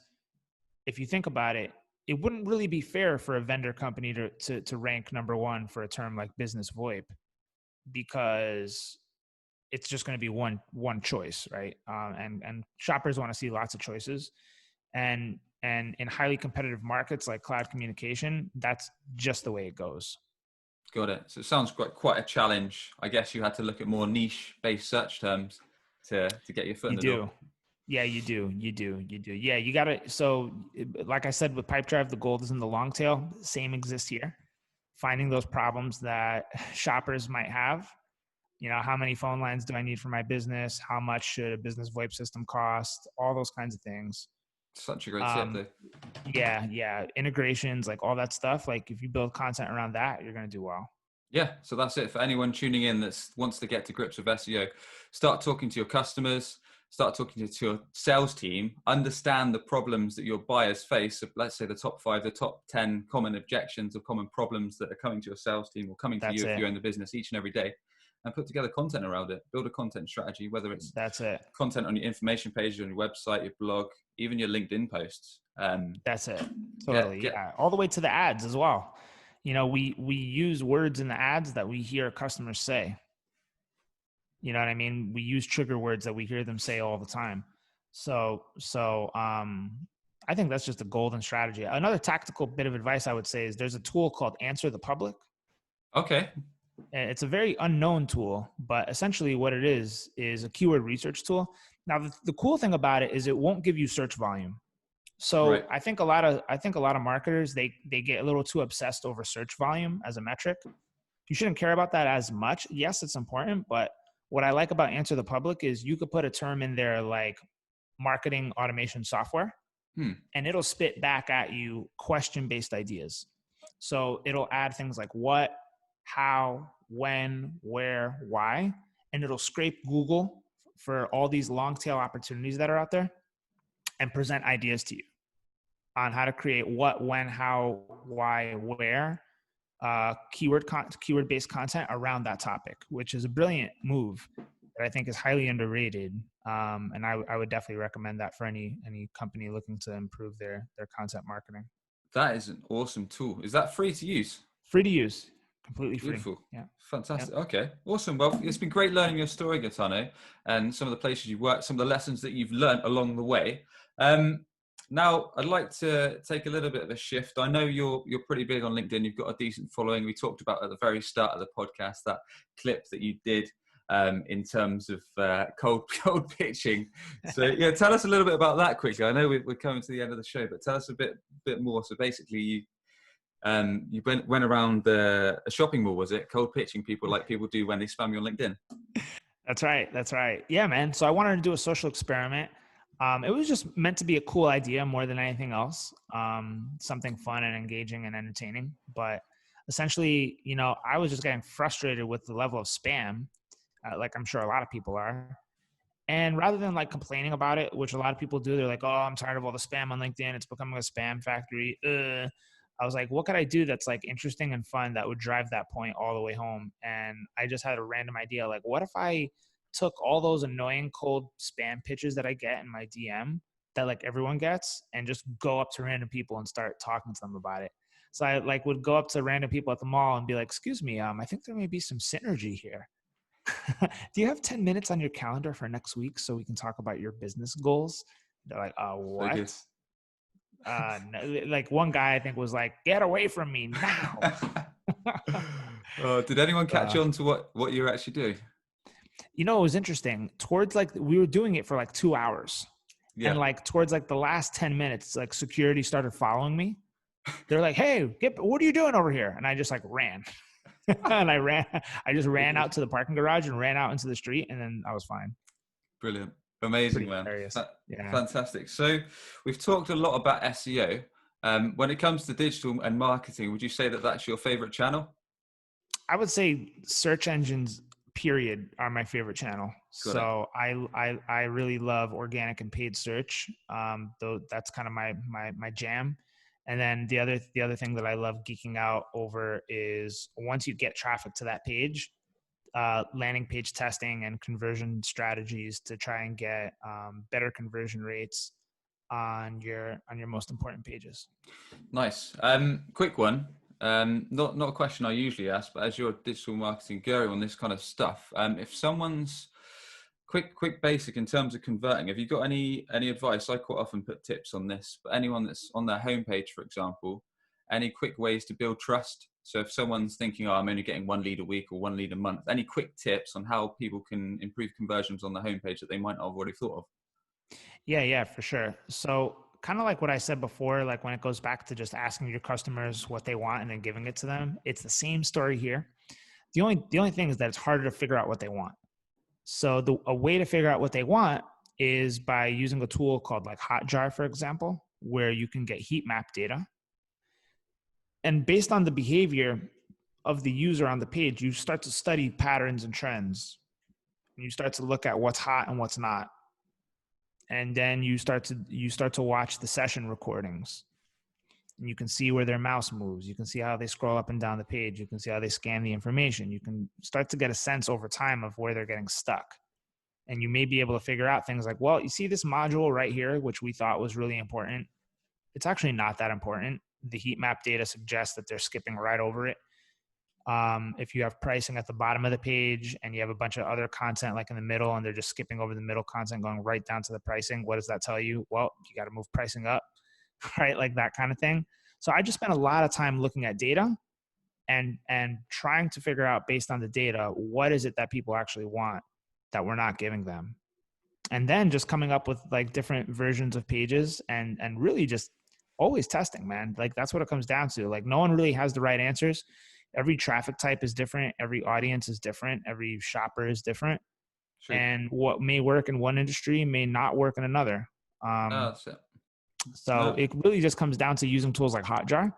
if you think about it, it wouldn't really be fair for a vendor company to rank number one for a term like business VoIP, because it's just going to be one choice, right? And shoppers want to see lots of choices, and in highly competitive markets like cloud communication, that's just the way it goes. Got it. So it sounds quite a challenge. I guess you had to look at more niche-based search terms to get your foot in the door. Yeah, you do. Yeah, you got to. So like I said, with Pipedrive, the gold is in the long tail. Same exists here. Finding those problems that shoppers might have. You know, how many phone lines do I need for my business? How much should a business VoIP system cost? All those kinds of things. Such a great tip, though. Yeah. Integrations, like all that stuff. Like if you build content around that, you're going to do well. Yeah. So that's it for anyone tuning in that wants to get to grips with SEO. Start talking to your customers, start talking to your sales team, understand the problems that your buyers face. So let's say the top 5, the top 10 common objections or common problems that are coming to your sales team or coming to you if you own the business each and every day, and put together content around it. Build a content strategy, whether it's content on your information pages, on your website, your blog, even your LinkedIn posts. That's it. Totally. Yeah. All the way to the ads as well. You know, we use words in the ads that we hear customers say. You know what I mean? We use trigger words that we hear them say all the time. So I think that's just a golden strategy. Another tactical bit of advice I would say is there's a tool called Answer the Public. Okay. It's a very unknown tool, but essentially what it is a keyword research tool. Now, the cool thing about it is it won't give you search volume. So right. I think a lot of marketers, they get a little too obsessed over search volume as a metric. You shouldn't care about that as much. Yes, it's important, but what I like about Answer the Public is you could put a term in there like marketing automation software, and it'll spit back at you question-based ideas. So it'll add things like what, how, when, where, why, and it'll scrape Google for all these long tail opportunities that are out there and present ideas to you on how to create what, when, how, why, where, keyword-based content around that topic, which is a brilliant move that I think is highly underrated. And I would definitely recommend that for any company looking to improve their content marketing. That is an awesome tool. Is that free to use? Free to use. Completely free. Beautiful. Yeah. Fantastic. Yeah. Okay. Awesome. Well, it's been great learning your story, Gaetano, and some of the places you've worked, some of the lessons that you've learned along the way. Now, I'd like to take a little bit of a shift. I know you're pretty big on LinkedIn. You've got a decent following. We talked about at the very start of the podcast that clip that you did in terms of cold pitching. So yeah, tell us a little bit about that quickly. I know we're coming to the end of the show, but tell us a bit more. So basically, you went around a shopping mall, was it? Cold pitching people like people do when they spam you on LinkedIn. That's right. Yeah, man. So I wanted to do a social experiment. It was just meant to be a cool idea more than anything else. Something fun and engaging and entertaining. But essentially, you know, I was just getting frustrated with the level of spam, like I'm sure a lot of people are. And rather than like complaining about it, which a lot of people do, they're like, oh, I'm tired of all the spam on LinkedIn. It's becoming a spam factory. I was like, what could I do that's like interesting and fun that would drive that point all the way home? And I just had a random idea. Like, what if I took all those annoying cold spam pitches that I get in my DM that like everyone gets and just go up to random people and start talking to them about it? So I like would go up to random people at the mall and be like, excuse me, I think there may be some synergy here. Do you have 10 minutes on your calendar for next week so we can talk about your business goals? They're like, what? No, like one guy I think was like, get away from me now. Did anyone catch Uh, on to what you're actually doing? it was interesting. Towards like we were doing it for like 2 hours, and Yeah. like towards like the last 10 minutes, like security started following me. They're like, "Hey, what are you doing over here?" And I just like ran, and I just ran out to the parking garage and ran out into the street, and then I was fine. Brilliant. Amazing, Pretty man. hilarious. Yeah. Fantastic. So we've talked a lot about SEO. When it comes to digital and marketing, would you say that that's your favorite channel? I would say search engines, period, are my favorite channel. Got it. So I really love organic and paid search. Though that's kind of my jam. And then the other thing that I love geeking out over is once you get traffic to that page, landing page testing and conversion strategies to try and get better conversion rates on your most important pages. Nice. Quick one. Not a question I usually ask, but as you're a digital marketing guru on this kind of stuff, if someone's quick basic in terms of converting, have you got any advice? I quite often put tips on this, but anyone that's on their homepage, for example, any quick ways to build trust? So if someone's thinking, I'm only getting 1 lead a week or 1 lead a month, any quick tips on how people can improve conversions on the homepage that they might not have already thought of? Yeah, for sure. So kind of like what I said before, like when it goes back to just asking your customers what they want and then giving it to them, it's the same story here. The only thing is that it's harder to figure out what they want. So a way to figure out what they want is by using a tool called like Hotjar, for example, where you can get heat map data. And based on the behavior of the user on the page, you start to study patterns and trends. And you start to look at what's hot and what's not. And then you start to watch the session recordings. And you can see where their mouse moves. You can see how they scroll up and down the page. You can see how they scan the information. You can start to get a sense over time of where they're getting stuck. And you may be able to figure out things like, well, you see this module right here, which we thought was really important. It's actually not that important. The heat map data suggests that they're skipping right over it. If you have pricing at the bottom of the page and you have a bunch of other content like in the middle and they're just skipping over the middle content going right down to the pricing, what does that tell you? Well, you got to move pricing up, right? Like that kind of thing. So I just spent a lot of time looking at data and trying to figure out based on the data, what is it that people actually want that we're not giving them? And then just coming up with like different versions of pages and really just always testing, man. Like that's what it comes down to. Like no one really has the right answers. Every traffic type is different. Every audience is different. Every shopper is different. True. And what may work in one industry may not work in another. That's it. So No. it really just comes down to using tools like Hotjar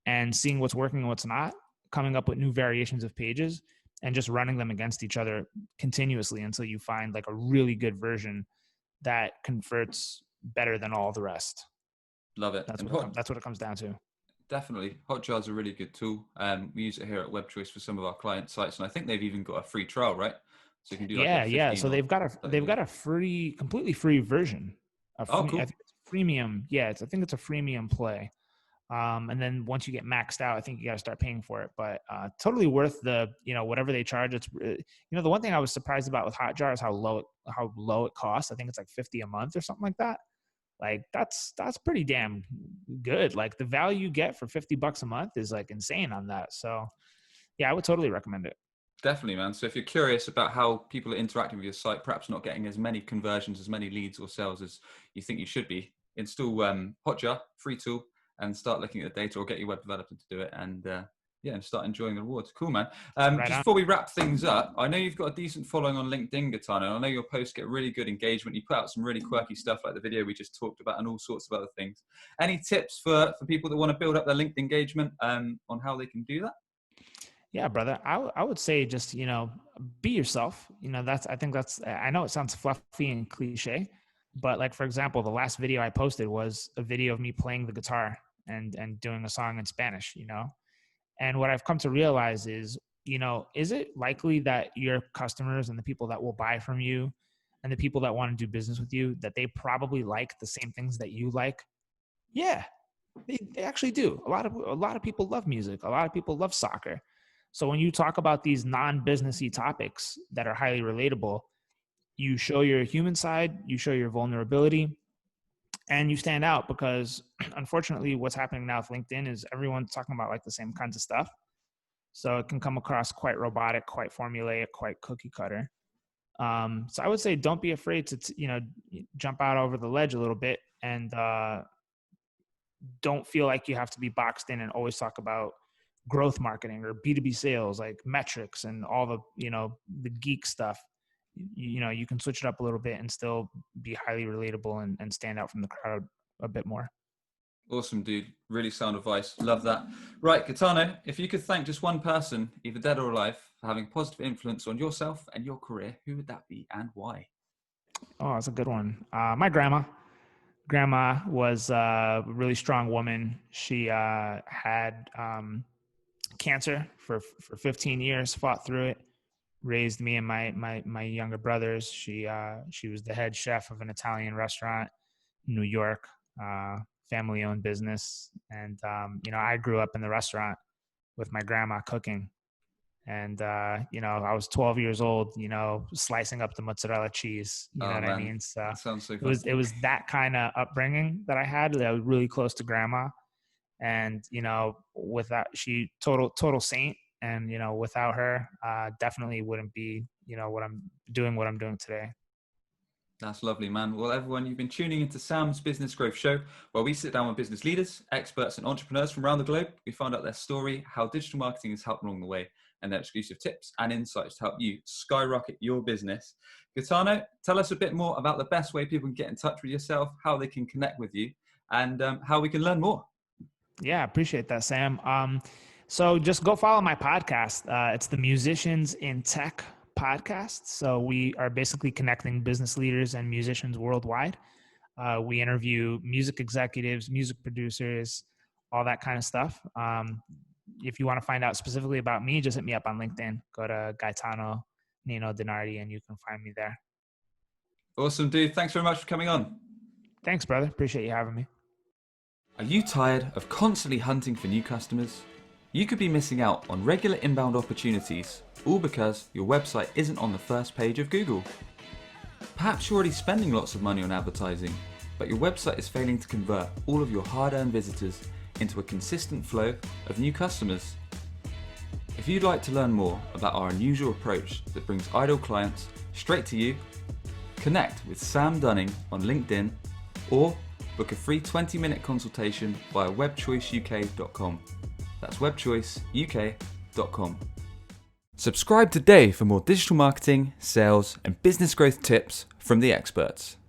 and seeing what's working and what's not, coming up with new variations of pages and just running them against each other continuously until you find like a really good version that converts better than all the rest. Love it. That's And what it comes down to. definitely, Hotjar's a really good tool. We use it here at WebChoice for some of our client sites, and I think they've even got a free trial, right? So you can do like a 15 So or they've 30 got a completely free version. Oh, I cool. think it's freemium. Yeah, I think it's a freemium play. And then once you get maxed out, I think you got to start paying for it. But totally worth the whatever they charge. It's the one thing I was surprised about with Hotjar is how low it costs. I think it's like $50 a month or something like that. Like that's pretty damn good. Like the value you get for $50 a month is like insane on that. So yeah, I would totally recommend it. Definitely, man. So if you're curious about how people are interacting with your site, perhaps not getting as many conversions, as many leads or sales as you think you should be, install Hotjar, free tool, and start looking at the data, or get your web developer to do it, and and start enjoying the rewards. Cool, man. Right Just on. before we wrap things up, I know you've got a decent following on LinkedIn, Gaetano. I know your posts get really good engagement. You put out some really quirky stuff like the video we just talked about and all sorts of other things. Any tips for people that want to build up their LinkedIn engagement on how they can do that? Yeah, brother. I would say just, be yourself. I know it sounds fluffy and cliche, but like, for example, the last video I posted was a video of me playing the guitar and doing a song in Spanish, And what I've come to realize is, is it likely that your customers and the people that will buy from you and the people that want to do business with you, that they probably like the same things that you like? Yeah, they actually do. A lot of people love music. A lot of people love soccer. So when you talk about these non-businessy topics that are highly relatable, you show your human side, you show your vulnerability, and you stand out because unfortunately what's happening now with LinkedIn is everyone's talking about like the same kinds of stuff. So it can come across quite robotic, quite formulaic, quite cookie cutter. So I would say don't be afraid to jump out over the ledge a little bit, and don't feel like you have to be boxed in and always talk about growth marketing or B2B sales, like metrics and all the, the geek stuff. You can switch it up a little bit and still be highly relatable and stand out from the crowd a bit more. Awesome, dude. Really sound advice. Love that. Right, Gaetano, if you could thank just one person, either dead or alive, for having positive influence on yourself and your career, who would that be and why? Oh, that's a good one. My grandma. Grandma was a really strong woman. She had cancer for 15 years, fought through it, raised me and my younger brothers. She was the head chef of an Italian restaurant in New York, family-owned business. And, I grew up in the restaurant with my grandma cooking. And, I was 12 years old, slicing up the mozzarella cheese, you know what I mean? So that sounds so fun. it was that kind of upbringing that I had. That I was really close to grandma. And, with that, she total saint. And, without her, definitely wouldn't be, what I'm doing today. That's lovely, man. Well, everyone, you've been tuning into Sam's Business Growth Show, where we sit down with business leaders, experts, and entrepreneurs from around the globe. We find out their story, how digital marketing has helped along the way, and their exclusive tips and insights to help you skyrocket your business. Gaetano, tell us a bit more about the best way people can get in touch with yourself, how they can connect with you, and how we can learn more. Yeah, appreciate that, Sam. So just go follow my podcast. It's the Musicians in Tech podcast. So we are basically connecting business leaders and musicians worldwide. We interview music executives, music producers, all that kind of stuff. If you want to find out specifically about me, just hit me up on LinkedIn. Go to Gaetano Nino DiNardi and you can find me there. Awesome, dude. Thanks very much for coming on. Thanks, brother. Appreciate you having me. Are you tired of constantly hunting for new customers? You could be missing out on regular inbound opportunities, all because your website isn't on the first page of Google. Perhaps you're already spending lots of money on advertising, but your website is failing to convert all of your hard-earned visitors into a consistent flow of new customers. If you'd like to learn more about our unusual approach that brings ideal clients straight to you, connect with Sam Dunning on LinkedIn or book a free 20-minute consultation via webchoiceuk.com. That's webchoiceuk.com. Subscribe today for more digital marketing, sales, and business growth tips from the experts.